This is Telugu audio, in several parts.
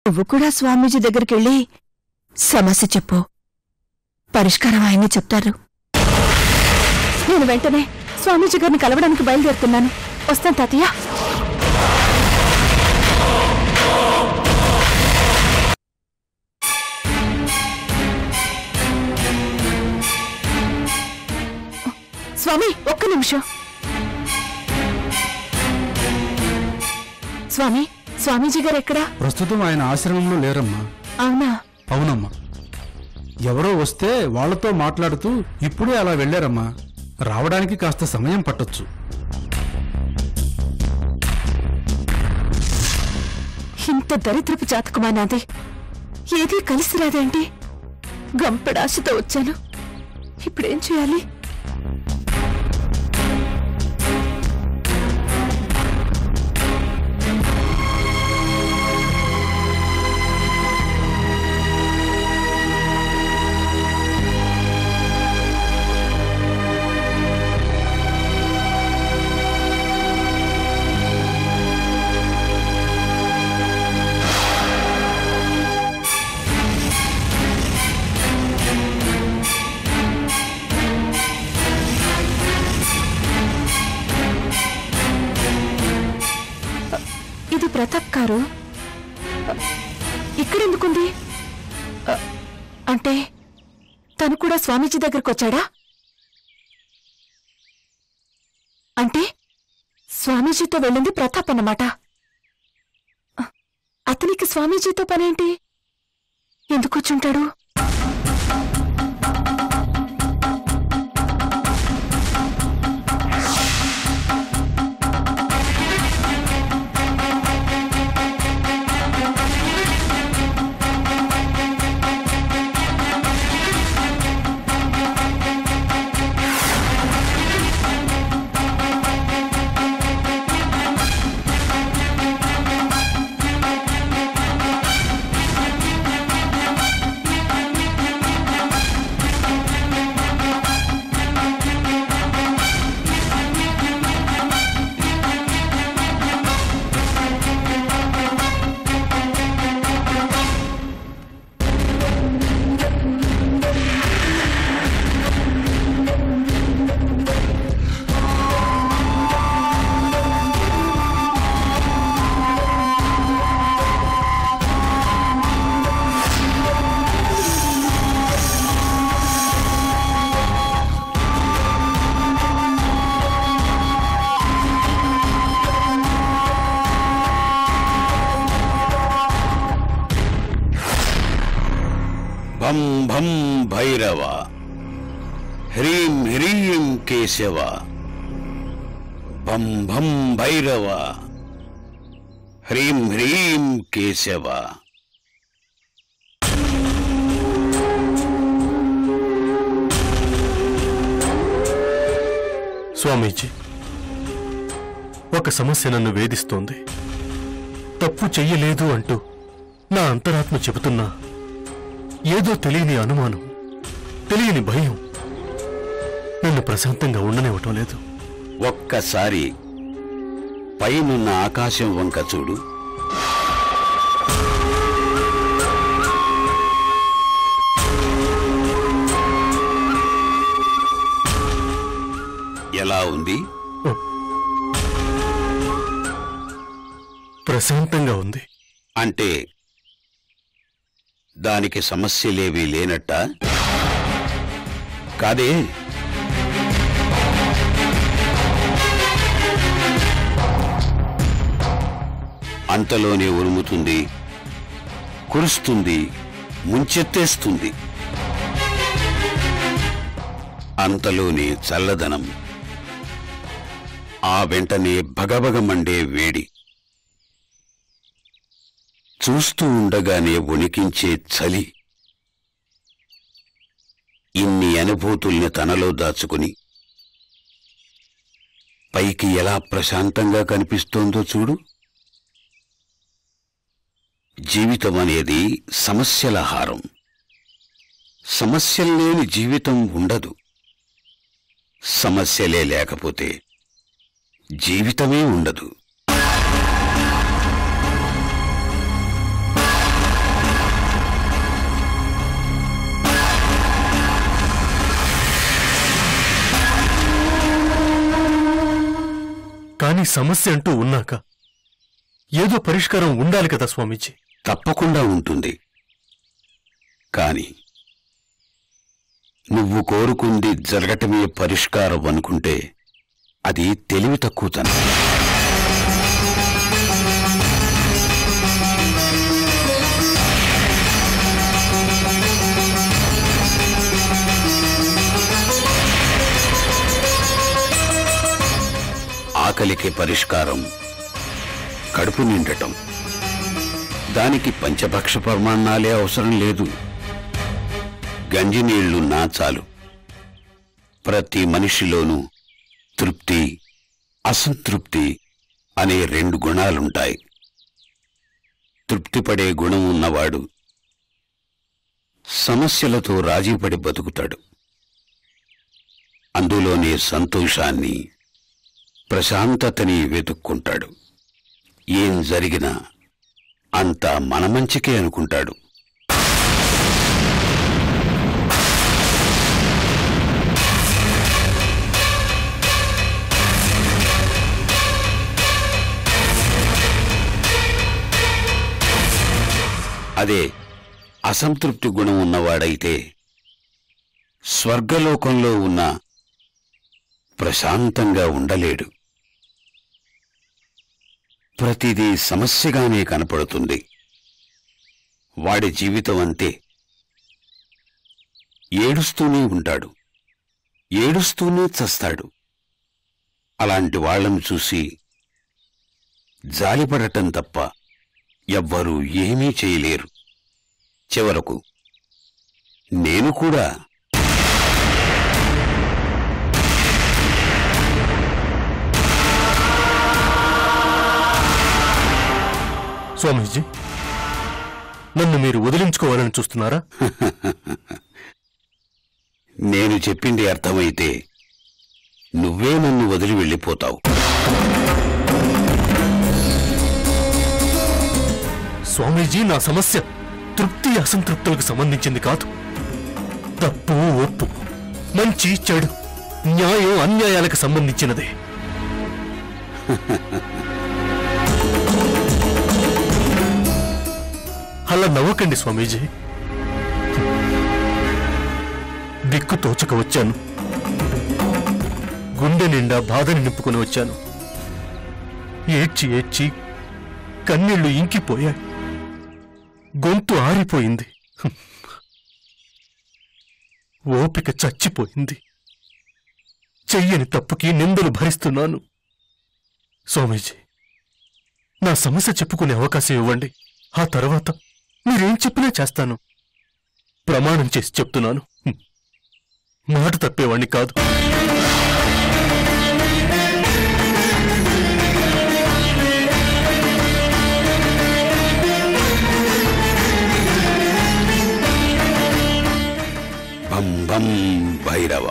నువ్వు కూడా స్వామీజీ దగ్గరికెళ్ళి సమస్య చెప్పు. పరిష్కారం ఆయనే చెప్తారు. నేను వెంటనే స్వామీజీ గారిని కలవడానికి బయలుదేరుతున్నాను. వస్తాను తాతయ్య. స్వామి, ఒక్క నిమిషం. స్వామి, స్వామీజీ గారు ఎక్కడా? ప్రస్తుతం ఆయన ఆశ్రమంలో లేరమ్మా. అవునా? అవునమ్మా. ఎవరో వస్తే వాళ్లతో మాట్లాడుతూ ఇప్పుడే అలా వెళ్లారమ్మా. రావడానికి కాస్త సమయం పట్టొచ్చు. ఇంత దరిద్రపు జాతకమా నాది? ఏదీ కలిసి రాదేంటి? గంపెడాశతో వచ్చాను. ఇప్పుడేం చేయాలి? ఇది ప్రతాప్ కారు. ఇక్కడెందుకుంది? అంటే తను కూడా స్వామీజీ దగ్గరకు వచ్చాడా? అంటే స్వామీజీతో వెళ్ళింది ప్రతాప్ అన్నమాట. అతనికి స్వామీజీతో పనేంటి? ఎందుకొచ్చుంటాడు? భం భం భైరవ, హ్రీం హ్రీం కేశవ. భం భం భైరవ, హ్రీం హ్రీం కేశవ. స్వామీజీ, ఒక సమస్య నన్ను వేధిస్తోంది. తప్పు చెయ్యలేదు అంటూ నా అంతరాత్మ చెబుతున్నా ఏదో తెలియని అనుమానం, తెలియని భయం నన్ను ప్రశాంతంగా ఉండనివ్వటం లేదు. ఒక్కసారి పైనున్న ఆకాశం వంక చూడు. ఎలా ఉంది? ప్రశాంతంగా ఉంది. అంటే దానికి సమస్యలేవీ లేనట్ట కాదే? అంతలోనే ఉరుముతుంది, కురుస్తుంది, ముంచెత్తేస్తుంది. అంతలోనే చల్లదనం, ఆ వెంటనే భగభగమండే వేడి, చూస్తూ ఉండగానే వణికించే చలి. ఇన్ని అనుభూతుల్ని తనలో దాచుకుని పైకి ఎలా ప్రశాంతంగా కనిపిస్తోందో చూడు. జీవితం అనేది సమస్యల హారం. సమస్యల్లేని జీవితం ఉండదు. సమస్యలే లేకపోతే జీవితమే ఉండదు. సమస్య అంటూ ఉన్నాక ఏదో పరిష్కారం ఉండాలి కదా స్వామీజీ. తప్పకుండా ఉంటుంది. కాని నువ్వు కోరుకుంది జరగటమే పరిష్కారం అనుకుంటే అది తెలివి తక్కువతనం. ఆకలికి పరిష్కారం కడుపు నిండటం. దానికి పంచభక్ష ప్రమాణాలే అవసరం లేదు. గంజినీళ్లున్నా చాలు. ప్రతి మనిషిలోనూ తృప్తి, అసంతృప్తి అనే 2 గుణాలుంటాయి. తృప్తిపడే గుణం ఉన్నవాడు సమస్యలతో రాజీపడి బతుకుతాడు. అందులోనే సంతోషాన్ని, ప్రశాంతతని వెతుక్కుంటాడు. ఏం జరిగినా అంతా మన మంచికే అనుకుంటాడు. అదే అసంతృప్తి గుణం ఉన్నవాడైతే స్వర్గలోకంలో ఉన్న ప్రశాంతంగా ఉండలేడు. ప్రతిదీ సమస్యగానే కనపడుతుంది. వాడి జీవితం అంతే. ఏడుస్తూనే ఉంటాడు, ఏడుస్తూనే చస్తాడు. అలాంటి వాళ్లను చూసి జాలిపడటం తప్ప ఎవ్వరూ ఏమీ చేయలేరు. చివరకు నేను కూడా స్వామీజీ, నన్ను మీరు వదిలించుకోవాలని చూస్తున్నారా? నేను చెప్పింది అర్థమైతే నువ్వే నన్ను వదిలి వెళ్ళిపోతావు. స్వామీజీ, నా సమస్య తృప్తి అసంతృప్తులకు సంబంధించింది కాదు. తప్పు ఒప్పు, మంచి చెడు, న్యాయం అన్యాయాలకు సంబంధించినదే. అలా నవ్వకండి స్వామీజీ. దిక్కు తోచక వచ్చాను. గుండె నిండా బాధని నింపుకొని వచ్చాను. ఏడ్చి ఏడ్చి కన్నీళ్లు ఇంకిపోయాయి. గొంతు ఆరిపోయింది. ఓపిక చచ్చిపోయింది. చెయ్యని తప్పుకి నిందలు భరిస్తున్నాను. స్వామీజీ, నా సమస్య చెప్పుకునే అవకాశం ఇవ్వండి. ఆ తర్వాత మీరేం చెప్పినా చేస్తాను. ప్రమాణం చేసి చెప్తున్నాను. మాట తప్పేవాణ్ణి కాదు. బం బం భైరవ,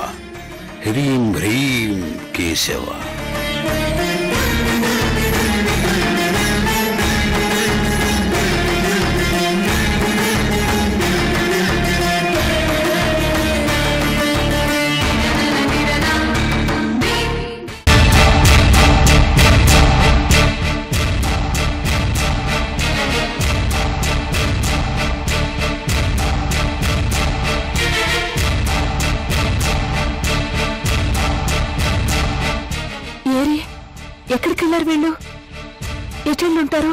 హ్రీం హ్రీం కేశవ. ఎక్కడికెళ్లారు వీళ్ళు? ఎటెళ్ళుంటారు?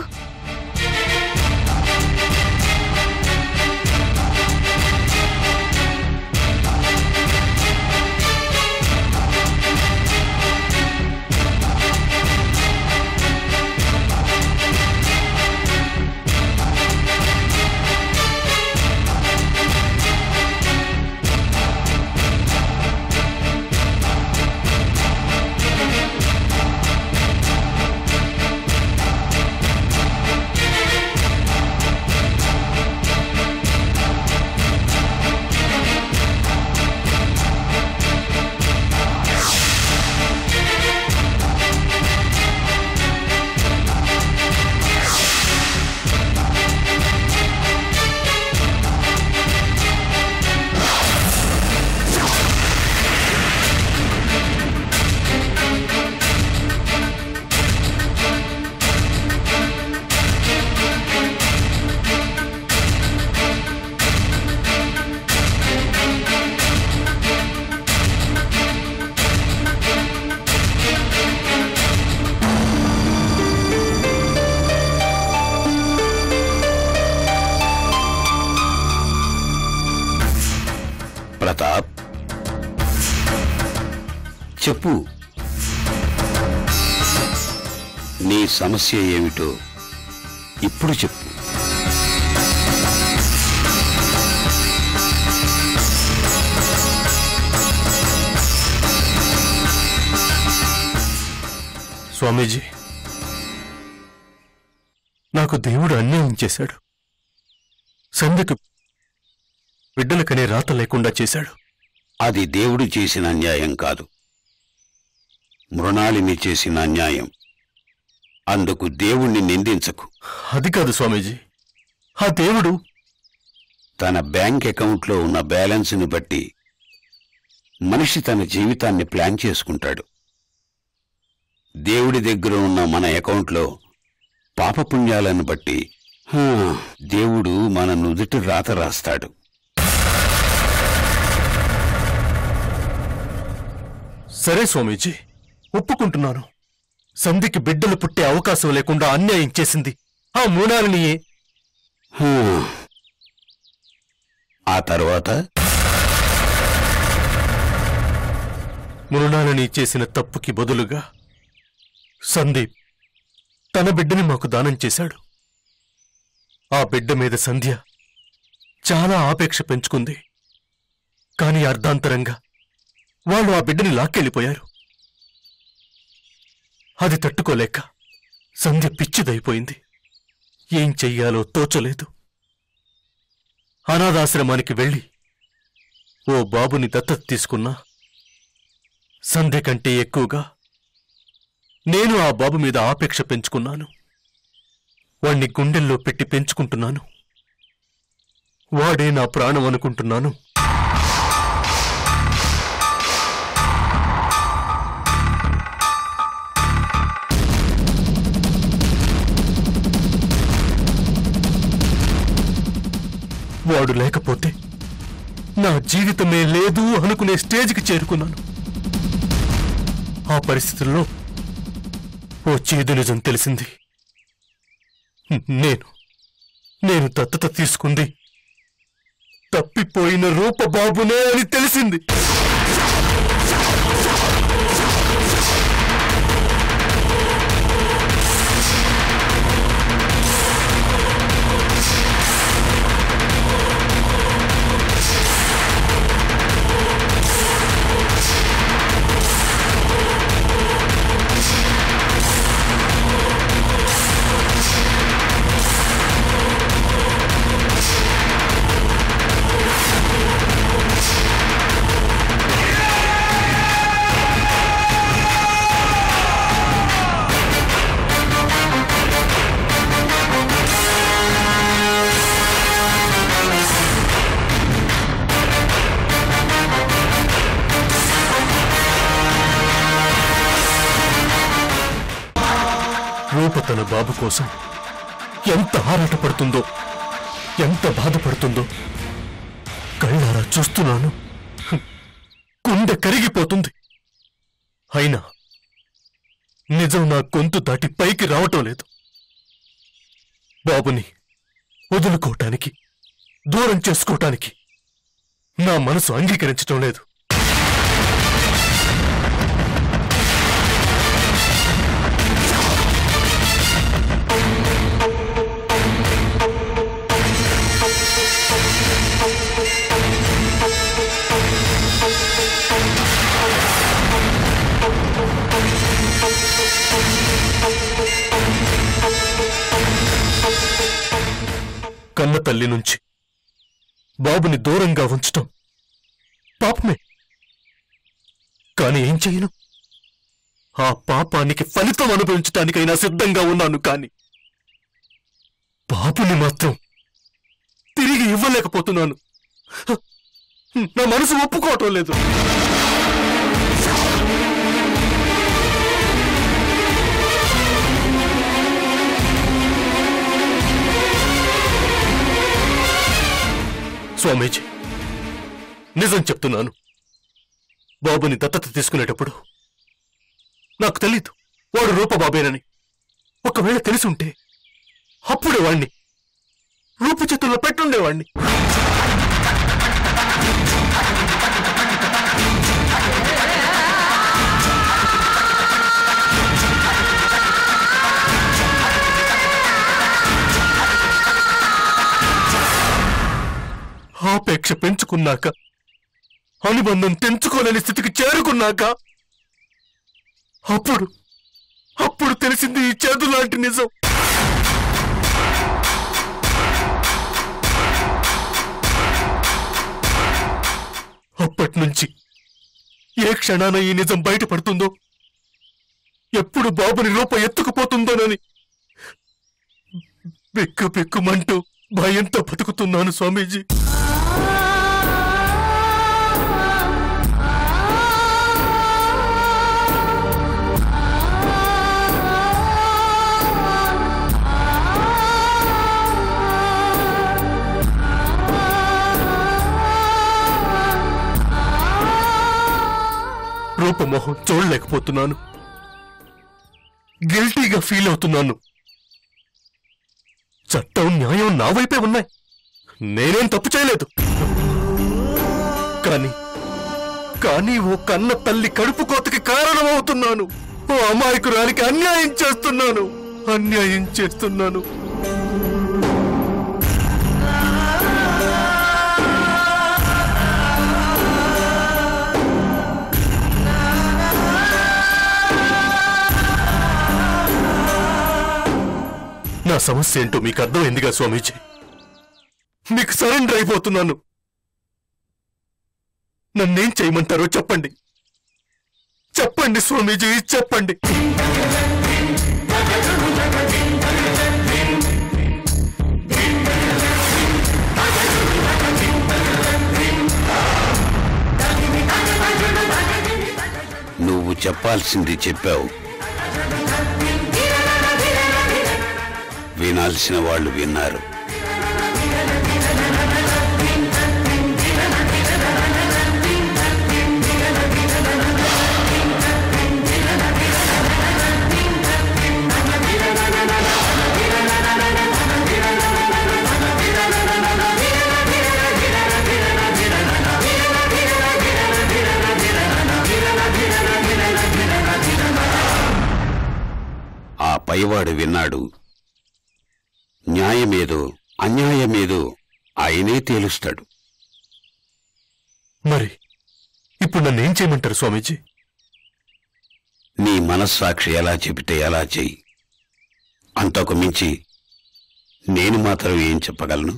ప్రతాప్, చెప్పు, నీ సమస్య ఏమిటో ఇప్పుడు చెప్పు. స్వామీజీ, నాకు దేవుడు అన్యాయం చేశాడు. సంధ్యకు బిడ్డలకనే రాత లేకుండా చేశాడు. అది దేవుడు చేసిన అన్యాయం కాదు, మృణాళిని చేసిన అన్యాయం. అందుకు దేవుణ్ణి నిందించకు. అది కాదు స్వామీజీ, ఆ దేవుడు తన బ్యాంక్ అకౌంట్లో ఉన్న బ్యాలెన్స్ని బట్టి మనిషి తన జీవితాన్ని ప్లాన్ చేసుకుంటాడు. దేవుడి దగ్గర ఉన్న మన అకౌంట్లో పాపపుణ్యాలను బట్టి దేవుడు మన నుదుటి రాత రాస్తాడు. సరే స్వామీజీ, ఒప్పుకుంటున్నాను. సంధికి బిడ్డలు పుట్టే అవకాశం లేకుండా అన్యాయం చేసింది ఆ మృణాలినియే. ఆ తర్వాత మృణాలిని చేసిన తప్పుకి బదులుగా సందీప్ తన బిడ్డని మాకు దానం చేశాడు. ఆ బిడ్డ మీద సంధ్య చాలా ఆపేక్ష పెంచుకుంది. కాని అర్ధాంతరంగా వాళ్ళు ఆ బిడ్డని లాక్కెళ్ళిపోయారు. అది తట్టుకోలేక సంధ్య పిచ్చిదైపోయింది. ఏం చెయ్యాలో తోచలేదు. అనాథాశ్రమానికి వెళ్లి ఓ బాబుని దత్తత తీసుకున్నా. సంధ్య కంటే ఎక్కువగా నేను ఆ బాబు మీద ఆపేక్ష పెంచుకున్నాను. వాణ్ణి గుండెల్లో పెట్టి పెంచుకుంటున్నాను. వాడే నా ప్రాణం అనుకుంటున్నాను. వాడు లేకపోతే నా జీవితమే లేదు అనుకునే స్టేజ్కి చేరుకున్నాను. ఆ పరిస్థితుల్లో ఓ చేదు నిజం తెలిసింది. నేను దత్తత తీసుకుంది తప్పిపోయిన రూపబాబునే అని తెలిసింది. రూప తన బాబు కోసం ఎంత ఆరాటపడుతుందో, ఎంత బాధపడుతుందో కళ్ళారా చూస్తున్నాను. గుండె కరిగిపోతుంది. అయినా నిజం నా గొంతు దాటి పైకి రావటం లేదు. బాబుని వదులుకోవటానికి, దూరం చేసుకోవటానికి నా మనసు అంగీకరించటం లేదు. కన్న తల్లి నుంచి బాబుని దూరంగా ఉంచటం పాపమే. కాని ఏం చేయను? ఆ పాపానికి ఫలితం అనుభవించటానికైనా సిద్ధంగా ఉన్నాను. కాని బాబుని మాత్రం తిరిగి ఇవ్వలేకపోతున్నాను. నా మనసు ఒప్పుకోవటం లేదు. స్వామీజీ, నిజం చెప్తున్నాను. బాబుని దత్తత తీసుకునేటప్పుడు నాకు తెలీదు వాడు రూపబాబేనని. ఒకవేళ తెలిసి ఉంటే అప్పుడే వాణ్ణి రూప చేతుల్లో పెట్టుండేవాణ్ణి. ఆపేక్ష పెంచుకున్నాక, అనుబంధం తెంచుకోలేని స్థితికి చేరుకున్నాక అప్పుడు తెలిసింది ఈ చేదులాంటి నిజం. అప్పటినుంచి ఏ క్షణాన ఈ నిజం బయటపడుతుందో, ఎప్పుడు బాబుని రూపం ఎత్తుకుపోతుందోనని బిక్కు బిక్కుమంటూ భయంతో బతుకుతున్నాను స్వామీజీ. రూపమోహం చూడలేకపోతున్నాను. గిల్టీగా ఫీల్ అవుతున్నాను. చట్టం న్యాయం నా వైపే ఉన్నాయి. నేనేం తప్పు చేయలేదు. కానీ ఓ కన్న తల్లి కడుపు కోతకి కారణమవుతున్నాను. ఓ అమాయకురాలికి అన్యాయం చేస్తున్నాను. నా సమస్య ఏంటో మీకు అర్థమైందిగా స్వామీజీ. మీకు సరెండర్ అయిపోతున్నాను. నన్నేం చేయమంటారో చెప్పండి స్వామీజీ, చెప్పండి. నువ్వు చెప్పాల్సింది చెప్పావు. వినాల్సిన వాళ్ళు విన్నారు. ఆ పైవాడు విన్నాడు. న్యాయమేదో అన్యాయమేదో ఆయనే తేలుస్తాడు. మరి ఇప్పుడు నన్నేం చేయమంటారు స్వామీజీ? నీ మనస్సాక్షి ఎలా చెబితే అలా చెయ్యి. అంతకు మించి నేను మాత్రం ఏం చెప్పగలను?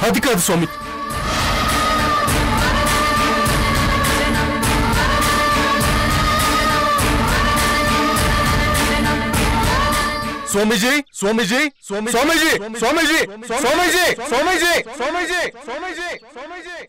అది కాదు స్వామి. స్వామీజీ స్వామీజీ స్వామీజీ స్వామీజీ స్వామీజీ స్వామీజీ స్వామీజీ స్వామీజీ స్వామీజీ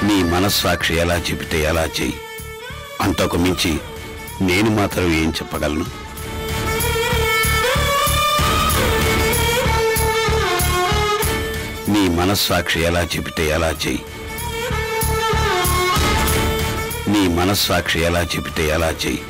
నీ మనస్సాక్షి ఎలా చెబితే అలా చెయ్యి. అంతకు మించి నేను మాత్రం ఏం చెప్పగలను? నీ మనస్సాక్షి ఎలా చెబితే అలా చెయ్యి. నీ మనస్సాక్షి ఎలా చెబితే అలా చెయ్యి.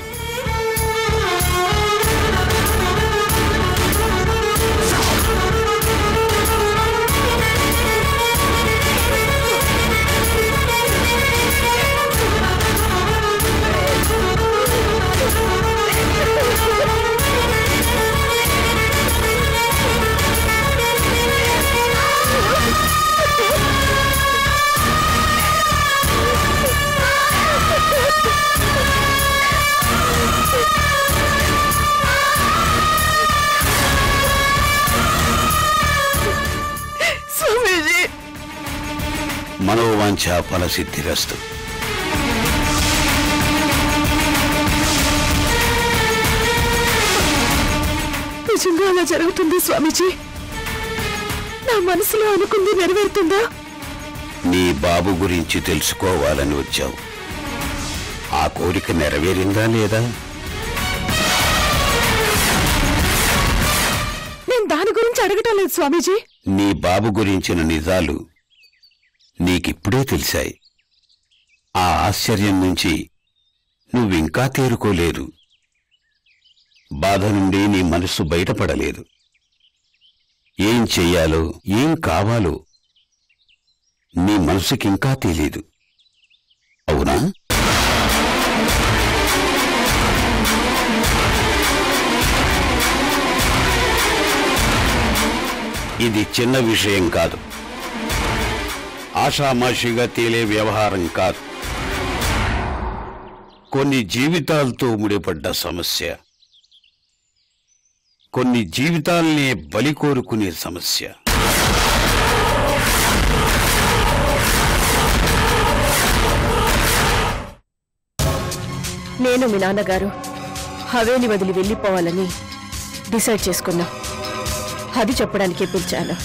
మనోవాంఛ ఫలసిద్ధిరస్తు. నిజంగా అలా జరుగుతుంది స్వామీజీ. నా మనసులో అనుకుంది నెరవేరుతుందా? నీ బాబు గురించి తెలుసుకోవాలని వచ్చావు. ఆ కోరిక నెరవేరిందా లేదా? నేను దాని గురించి అడగటం లేదు స్వామీజీ. నీ బాబు గురించిన నిజాలు నీకిప్పుడే తెలిసాయి. ఆ ఆశ్చర్యం నుంచి నువ్వింకా తేరుకోలేదు. బాధ నుండి నీ మనస్సు బయటపడలేదు. ఏం చెయ్యాలో ఏం కావాలో నీ మనసుకింకా తెలీదు. అవునా? ఇది చిన్న విషయం కాదు. ఆషామాషిగా తేలే వ్యవహారం కాదు. కొన్ని జీవితాలతో ముడిపడ్డ సమస్య. కొన్ని జీవితాల్నే బలి కోరుకునే సమస్య. నేను మీ నాన్నగారు హవేలి వదిలి వెళ్ళిపోవాలని డిసైడ్ చేసుకున్నా. అది చెప్పడానికే పిలిచాను.